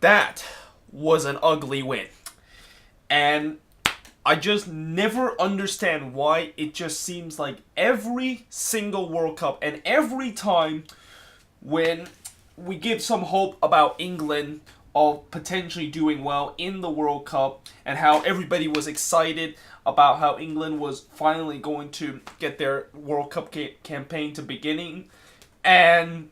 That was an ugly win. And I just never understand why it just seems like every single World Cup and every time when we give some hope about England of potentially doing well in the World Cup and how everybody was excited about how England was finally going to get their World Cup campaign to beginning, and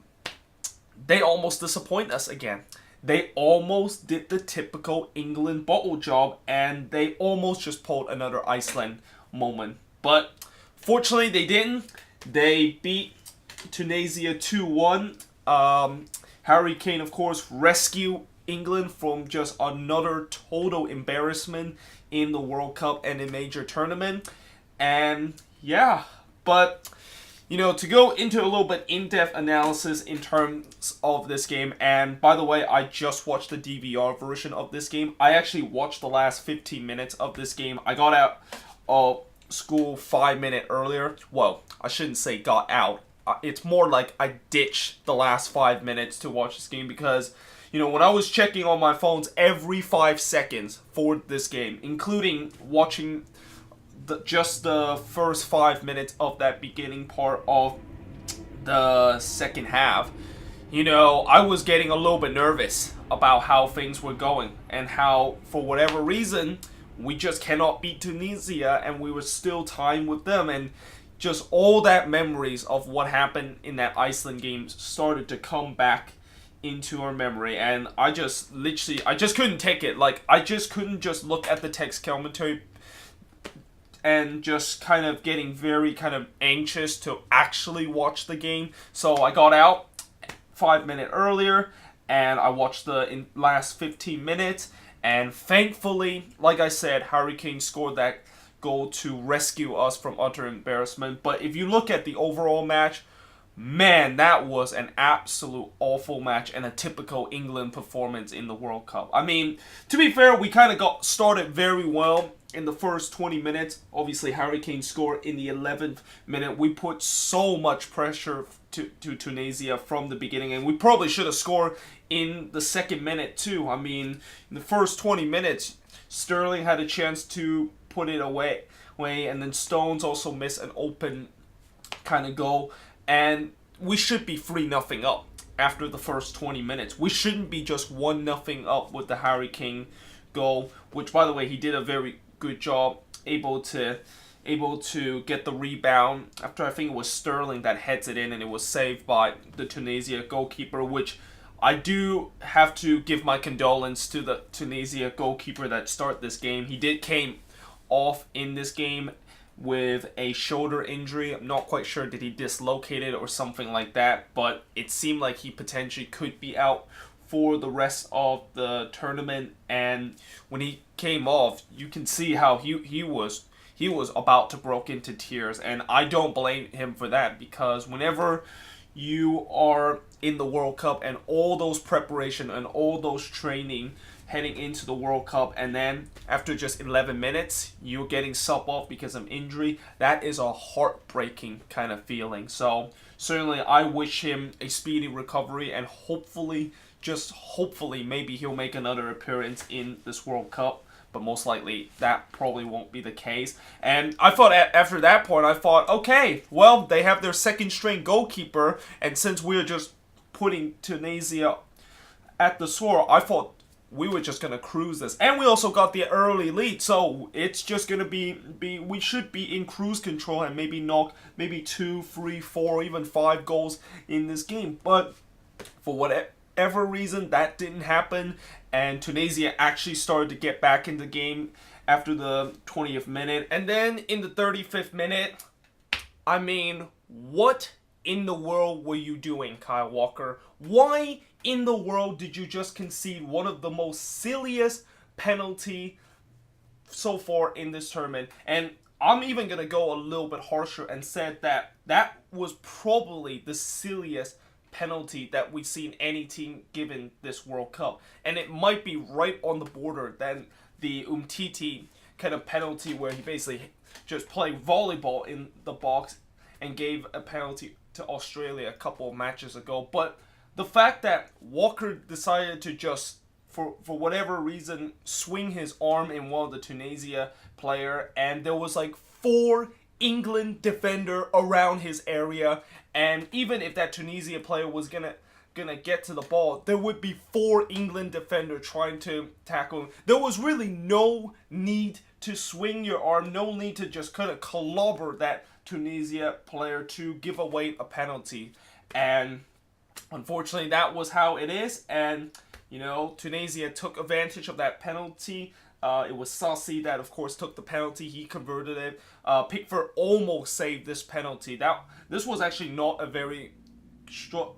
they almost disappoint us again. They almost did the typical England bottle job, and they almost just pulled another Iceland moment. But fortunately, they didn't. They beat Tunisia 2-1. Harry Kane, of course, rescued England from just another total embarrassment in the World Cup and a major tournament. And yeah, but to go into a little bit in-depth analysis in terms of this game, and by the way, I just watched the DVR version of this game. I actually watched the last 15 minutes of this game. I got out of school 5 minutes earlier. Well, I shouldn't say got out. It's more like I ditched the last 5 minutes to watch this game because, when I was checking on my phones every 5 seconds for this game, including watching just the first 5 minutes of that beginning part of the second half, I was getting a little bit nervous about how things were going and how, for whatever reason, we just cannot beat Tunisia and we were still tying with them. And just all that memories of what happened in that Iceland game started to come back into our memory, and I just couldn't take it. Like, I just couldn't just look at the text commentary and just kind of getting very kind of anxious to actually watch the game. So I got out 5 minutes earlier and I watched the last 15 minutes, and thankfully, like I said, Harry Kane scored that goal to rescue us from utter embarrassment. But if you look at the overall match, man, that was an absolute awful match and a typical England performance in the World Cup. I mean, to be fair, we kind of got started very well in the first 20 minutes. Obviously, Harry Kane scored in the 11th minute. We put so much pressure to Tunisia from the beginning, and we probably should have scored in the second minute too. I mean, in the first 20 minutes, Sterling had a chance to put it away, and then Stones also missed an open kind of goal, and we should be 3-0 up after the first 20 minutes. We shouldn't be just 1-0 up with the Harry Kane goal, which, by the way, he did a very good job, able to get the rebound after I think it was Sterling that heads it in, and it was saved by the Tunisia goalkeeper, which I do have to give my condolence to the Tunisia goalkeeper that started this game. He came off in this game with a shoulder injury. I'm not quite sure, did he dislocate it or something like that, but it seemed like he potentially could be out for the rest of the tournament. And when he came off, you can see how he was about to break into tears, and I don't blame him for that, because whenever you are in the World Cup and all those preparation and all those training heading into the World Cup, and then after just 11 minutes you're getting subbed off because of injury, that is a heartbreaking kind of feeling. So certainly I wish him a speedy recovery, and hopefully, just hopefully, maybe he'll make another appearance in this World Cup, but most likely that probably won't be the case. And I thought after that point, okay, well, they have their second string goalkeeper, and since we're just putting Tunisia at the score, I thought we were just going to cruise this. And we also got the early lead, so it's just going to be we should be in cruise control and maybe knock 2, 3, 4, even 5 goals in this game. But for whatever reason, that didn't happen, and Tunisia actually started to get back in the game after the 20th minute. And then in the 35th minute, I mean, what in the world were you doing, Kyle Walker? Why in the world did you just concede one of the most silliest penalty so far in this tournament? And I'm even going to go a little bit harsher and said that was probably the silliest penalty that we've seen any team given this World Cup. And it might be right on the border than the Umtiti kind of penalty where he basically just played volleyball in the box and gave a penalty to Australia a couple of matches ago. But the fact that Walker decided to just for whatever reason, swing his arm in one of the Tunisia player, and there was like 4 England defender around his area, and even if that Tunisia player was gonna get to the ball, there would be 4 England defender trying to tackle him. There was really no need to swing your arm, no need to just kind of clobber that Tunisia player to give away a penalty. And unfortunately, that was how it is. And, Tunisia took advantage of that penalty. It was Sassi that, of course, took the penalty. He converted it. Pickford almost saved this penalty. This was actually not a very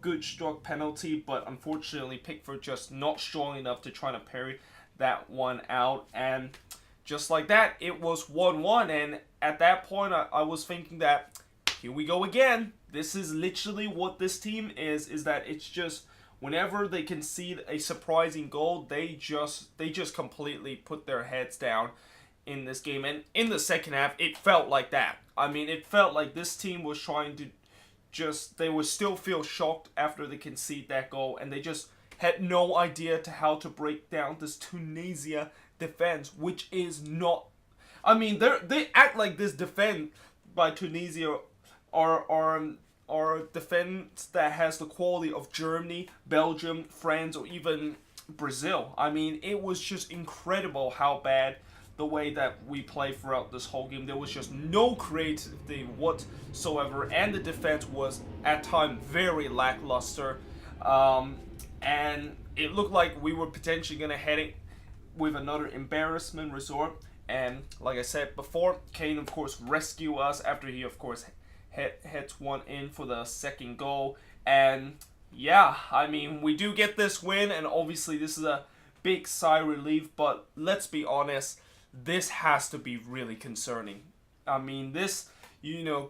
good struck penalty, but unfortunately, Pickford just not strong enough to try to parry that one out. And just like that, it was 1-1. And at that point, I was thinking that here we go again. This is literally what this team is that it's just whenever they concede a surprising goal, they just completely put their heads down in this game. And in the second half, it felt like that. I mean, it felt like this team was trying to they would still feel shocked after they concede that goal, and they just had no idea to how to break down this Tunisia defense, which is not. I mean, they act like this defense by Tunisia are defense that has the quality of Germany, Belgium, France, or even Brazil. I mean, it was just incredible how bad the way that we played throughout this whole game. There was just no creativity whatsoever, and the defense was at times very lackluster. And it looked like we were potentially going to head it with another embarrassment resort. And like I said before, Kane, of course, rescued us after he, of course, hits one in for the second goal. And yeah, I mean, we do get this win, and obviously this is a big sigh of relief, but let's be honest, this has to be really concerning. I mean, this,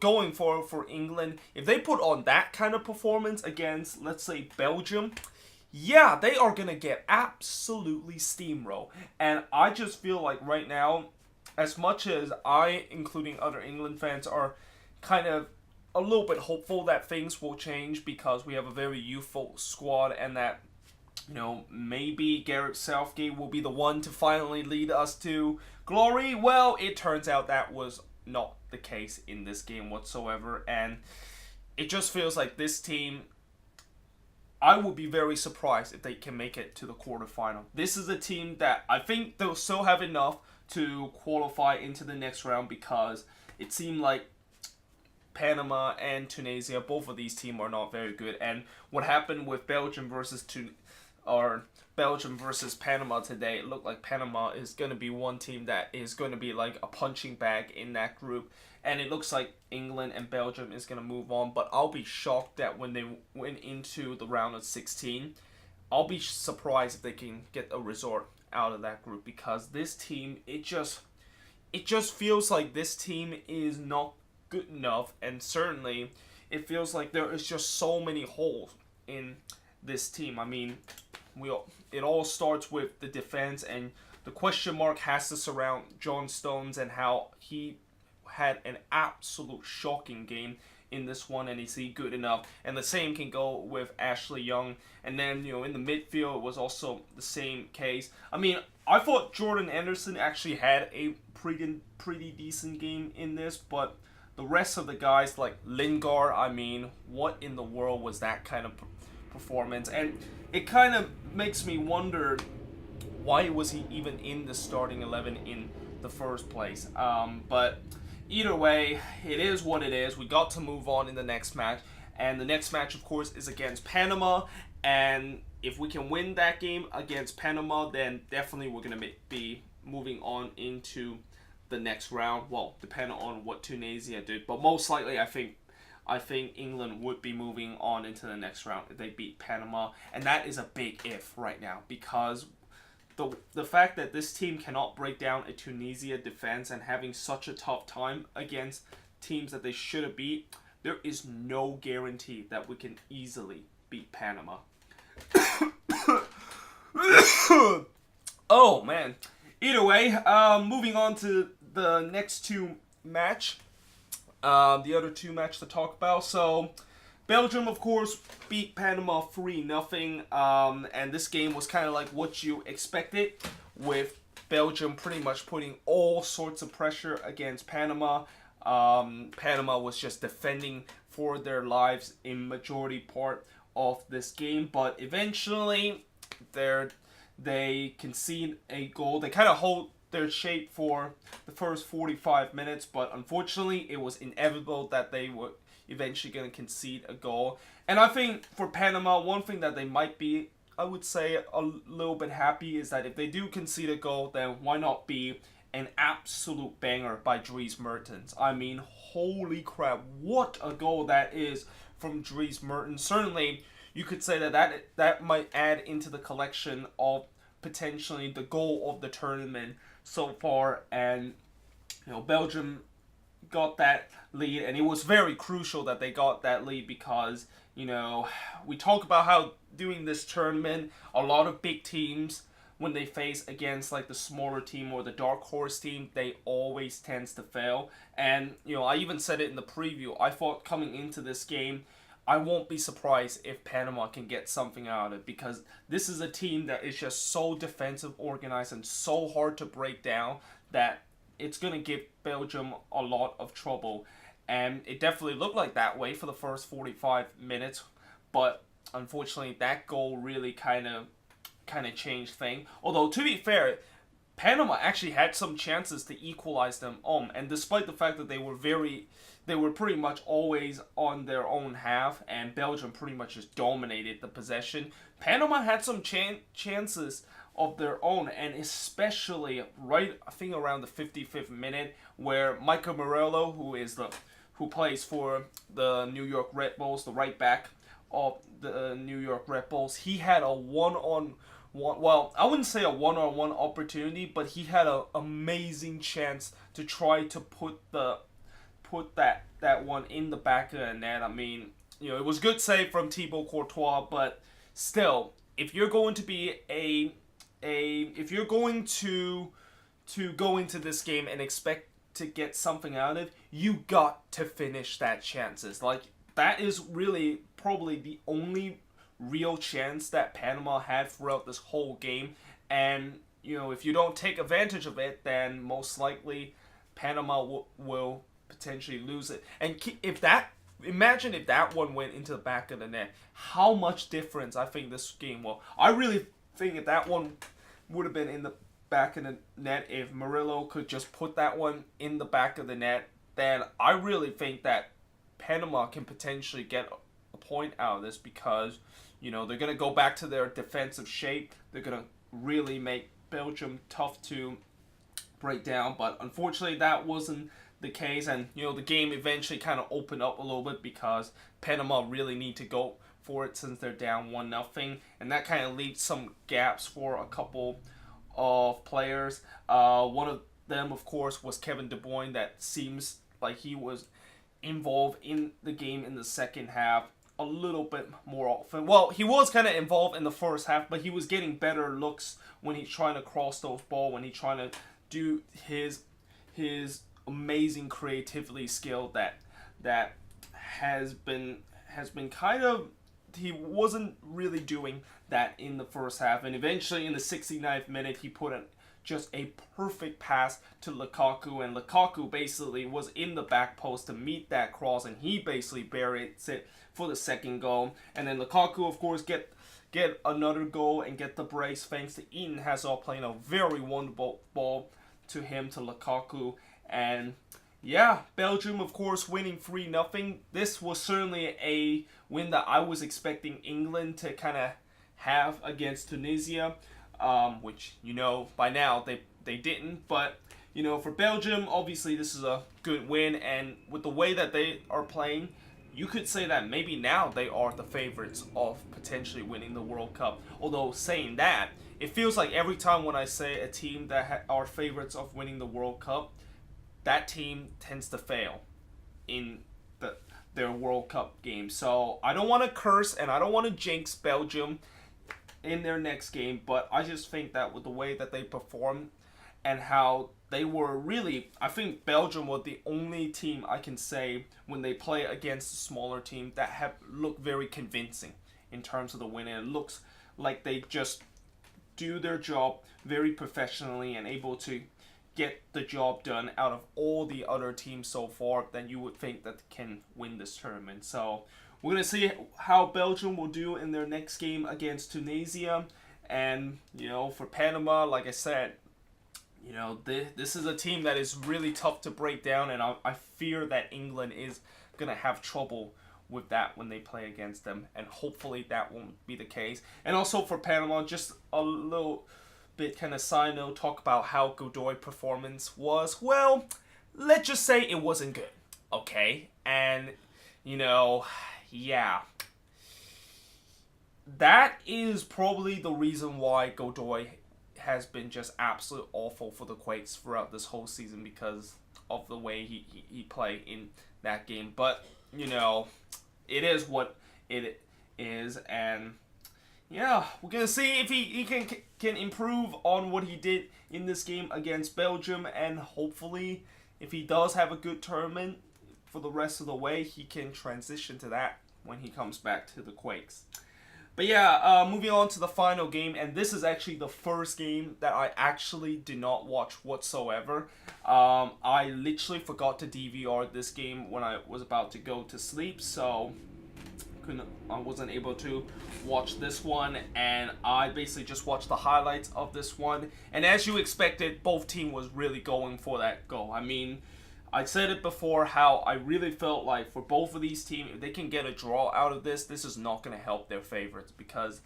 going forward for England, if they put on that kind of performance against, let's say, Belgium, yeah, they are going to get absolutely steamrolled. And I just feel like right now, as much as I, including other England fans, are kind of a little bit hopeful that things will change because we have a very youthful squad and that, maybe Gareth Southgate will be the one to finally lead us to glory. Well, it turns out that was not the case in this game whatsoever, and it just feels like this team, I would be very surprised if they can make it to the quarterfinal. This is a team that I think they'll still have enough to qualify into the next round because it seemed like Panama and Tunisia, both of these teams are not very good. And what happened with Belgium versus Panama today, it looked like Panama is going to be one team that is going to be like a punching bag in that group. And it looks like England and Belgium is going to move on. But I'll be shocked that when they went into the round of 16, I'll be surprised if they can get a result out of that group. Because this team, it just feels like this team is not good enough. And certainly, it feels like there is just so many holes in this team. I mean, it all starts with the defense, and the question mark has to surround John Stones and how he had an absolute shocking game in this one, and is he good enough? And the same can go with Ashley Young. And then, in the midfield, it was also the same case. I mean, I thought Jordan Anderson actually had a pretty decent game in this, but the rest of the guys, like Lingard, I mean, what in the world was that kind of performance? And it kind of makes me wonder, why was he even in the starting 11 in the first place? But either way, it is what it is. We got to move on in the next match. And the next match, of course, is against Panama. And if we can win that game against Panama, then definitely we're going to be moving on into the next round. Well, depending on what Tunisia did. But most likely, I think England would be moving on into the next round if they beat Panama. And that is a big if right now, because the fact that this team cannot break down a Tunisia defense and having such a tough time against teams that they should have beat, there is no guarantee that we can easily beat Panama. Oh, man. Either way, moving on to the next two match. The other two match to talk about. So, Belgium, of course, beat Panama 3-0. And this game was kind of like what you expected, with Belgium pretty much putting all sorts of pressure against Panama. Panama was just defending for their lives in majority part of this game, but eventually they concede a goal. They kind of hold their shape for the first 45 minutes, but unfortunately it was inevitable that they were eventually going to concede a goal. And I think for Panama, one thing that they might be, I would say, a little bit happy is that if they do concede a goal, then why not be an absolute banger by Dries Mertens. I mean, holy crap, what a goal that is from Dries Mertens. Certainly, you could say that might add into the collection of potentially the goal of the tournament so far. And Belgium got that lead, and it was very crucial that they got that lead because we talk about how during this tournament a lot of big teams, when they face against like the smaller team or the dark horse team, they always tends to fail. And I even said it in the preview. I thought coming into this game, I won't be surprised if Panama can get something out of it, because this is a team that is just so defensive organized and so hard to break down that it's going to give Belgium a lot of trouble. And it definitely looked like that way for the first 45 minutes, but unfortunately that goal really kind of changed things. Although, to be fair, Panama actually had some chances to equalize them and despite the fact that they were pretty much always on their own half, and Belgium pretty much just dominated the possession, Panama had some chances of their own, and especially right, I think, around the 55th minute, where Michael Morello, who plays for the New York Red Bulls, the right back of the New York Red Bulls, he had a one-on-one, well, I wouldn't say a one-on-one opportunity, but he had an amazing chance to try to put that one in the back of the net. I mean, it was good save from Thibaut Courtois, but still, if you're going to be if you're going to go into this game and expect to get something out of it, you got to finish that chances. Like, that is really probably the only real chance that Panama had throughout this whole game. And if you don't take advantage of it, then most likely Panama will potentially lose it. And imagine if that one went into the back of the net, how much difference I think this game will. I really think if that one would have been in the back of the net, if Murillo could just put that one in the back of the net, then I really think that Panama can potentially get a point out of this, because they're going to go back to their defensive shape. They're going to really make Belgium tough to break down, but unfortunately that wasn't the case. And the game eventually kind of opened up a little bit, because Panama really need to go for it since they're down 1-0, and that kind of leaves some gaps for a couple of players. One of them, of course, was Kevin De Bruyne. That seems like he was involved in the game in the second half a little bit more often. Well, he was kind of involved in the first half, but he was getting better looks when he's trying to cross those balls, when he's trying to do his amazing creativity skill that has been kind of, he wasn't really doing that in the first half. And eventually in the 69th minute, he put just a perfect pass to Lukaku, and Lukaku basically was in the back post to meet that cross, and he basically buried it for the second goal. And then Lukaku, of course, get another goal and get the brace thanks to Eden Hazard playing a very wonderful ball to him, to Lukaku. And yeah, Belgium, of course, winning 3-0. This was certainly a win that I was expecting England to kind of have against Tunisia, which, by now they didn't. But, for Belgium, obviously this is a good win, and with the way that they are playing, you could say that maybe now they are the favorites of potentially winning the World Cup. Although, saying that, it feels like every time when I say a team that are favorites of winning the World Cup, that team tends to fail in their World Cup game. So I don't want to curse and I don't want to jinx Belgium in their next game, but I just think that with the way that they perform and how they were really, I think Belgium were the only team I can say when they play against a smaller team that have looked very convincing in terms of the win. And it looks like they just do their job very professionally and able to get the job done out of all the other teams so far, then you would think that can win this tournament. So we're going to see how Belgium will do in their next game against Tunisia. And, for Panama, like I said, this is a team that is really tough to break down, and I fear that England is going to have trouble with that when they play against them, and hopefully that won't be the case. And also for Panama, just a little bit kind of side note, talk about how Godoy performance was. Well, let's just say it wasn't good, okay? And, yeah. That is probably the reason why Godoy has been just absolute awful for the Quakes throughout this whole season, because of the way he played in that game. But, it is what it is, and yeah, we're gonna see if he can improve on what he did in this game against Belgium, and hopefully if he does have a good tournament for the rest of the way, he can transition to that when he comes back to the Quakes. But yeah, moving on to the final game, and this is actually the first game that I actually did not watch whatsoever. I literally forgot to DVR this game when I was about to go to sleep, so I wasn't able to watch this one, and I basically just watched the highlights of this one. And as you expected, both teams was really going for that goal. I mean, I said it before how I really felt like for both of these teams, if they can get a draw out of this, this is not going to help their favorites, because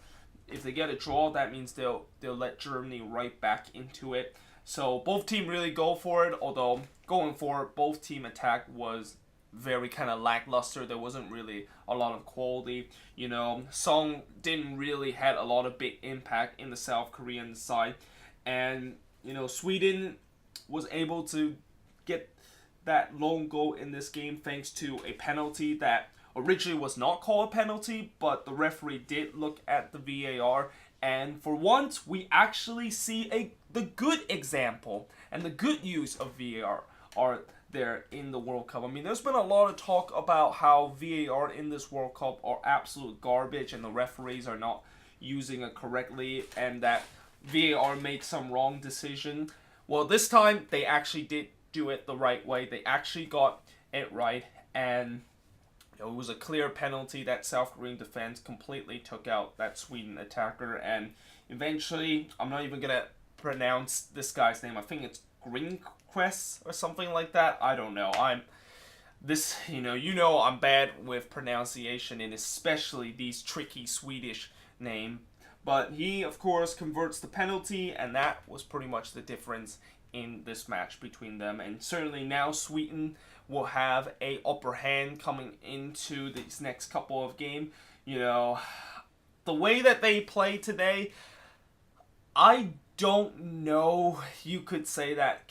if they get a draw, that means they'll let Germany right back into it. So both teams really go for it, although going for it, both team attack was very kind of lackluster. There wasn't really a lot of quality. Song didn't really had a lot of big impact in the South Korean side, and Sweden was able to get that lone goal in this game thanks to a penalty that originally was not called a penalty, but the referee did look at the VAR, and for once we actually see the good example and the good use of VAR are there in the World Cup. I mean, there's been a lot of talk about how VAR in this World Cup are absolute garbage and the referees are not using it correctly, and that VAR made some wrong decision. Well, this time they actually did do it the right way. They actually got it right, and it was a clear penalty that South Korean defense completely took out that Sweden attacker, and eventually, I'm not even gonna pronounce this guy's name. I think it's Greenquist or something like that. I don't know. I'm bad with pronunciation, and especially these tricky Swedish names. But he, of course, converts the penalty, and that was pretty much the difference in this match between them. And certainly now Sweden will have a upper hand coming into these next couple of games. The way that they play today, I don't know. You could say that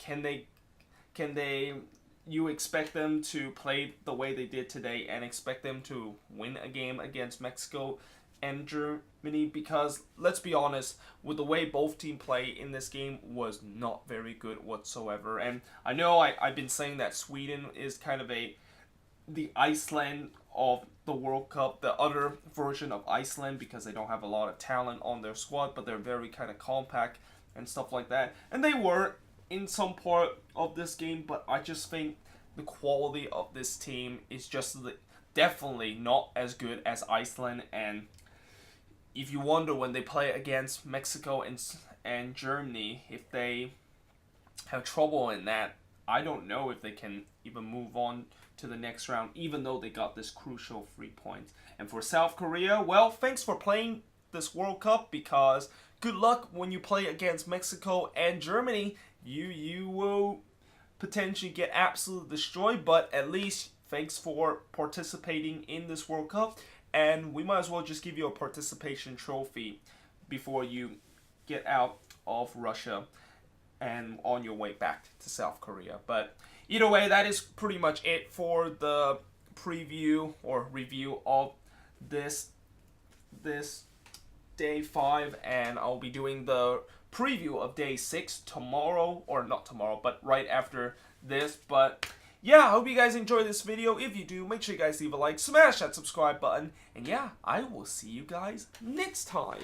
you expect them to play the way they did today and expect them to win a game against Mexico and Germany, because let's be honest, with the way both teams play in this game was not very good whatsoever. And I know I've been saying that Sweden is kind of the Iceland of the World Cup, the other version of Iceland, because they don't have a lot of talent on their squad, but they're very kind of compact and stuff like that. And they were in some part of this game, but I just think the quality of this team is just definitely not as good as Iceland. And if you wonder when they play against Mexico and Germany, if they have trouble in that, I don't know if they can even move on to the next round, even though they got this crucial 3 points. And for South Korea, well, thanks for playing this World Cup, because good luck when you play against Mexico and Germany. You will potentially get absolutely destroyed, but at least thanks for participating in this World Cup. And we might as well just give you a participation trophy before you get out of Russia and on your way back to South Korea. But either way, that is pretty much it for the preview or review of this day 5, and I'll be doing the preview of day 6 tomorrow, or not tomorrow, but right after this. But yeah, I hope you guys enjoy this video. If you do, make sure you guys leave a like, smash that subscribe button, and yeah, I will see you guys next time.